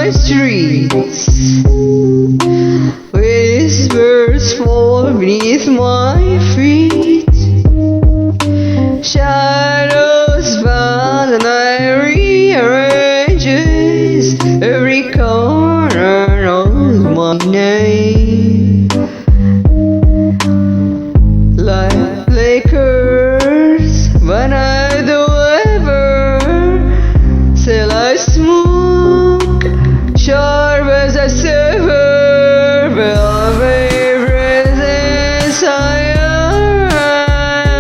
my streets. Whispers fall beneath my feet. Shadows bound and I rearranges every corner of my name. Like Lakers, when I do ever still I smoke, sharp as a silver, velvet presence I arrive.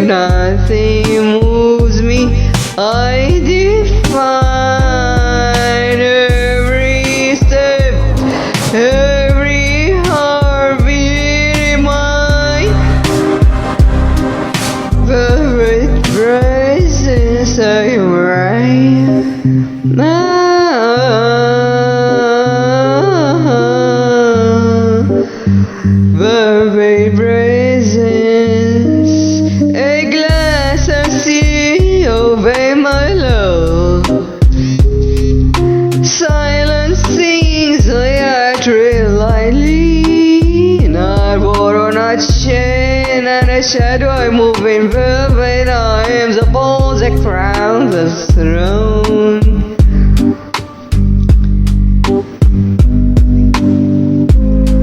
Nothing moves me, I define every step, every heartbeat in my velvet presence I arrive. Velvet presence, a glass of sea, obey my love. Silence sings, I trail lightly, not water, not chain, and a shadow I move in velvet arms upon the crown of throne.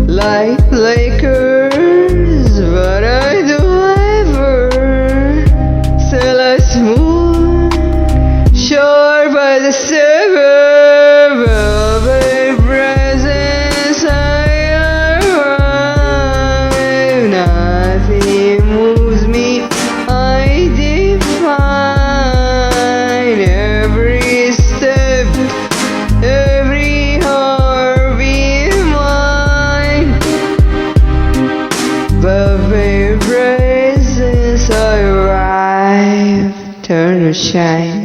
Like Lakers, but I do ever still I smooth, sure by the silver velvet presence I arrive. Nothing moves me, I define every step, every heartbeat mine. Velvet presence I arrive, turn to shine.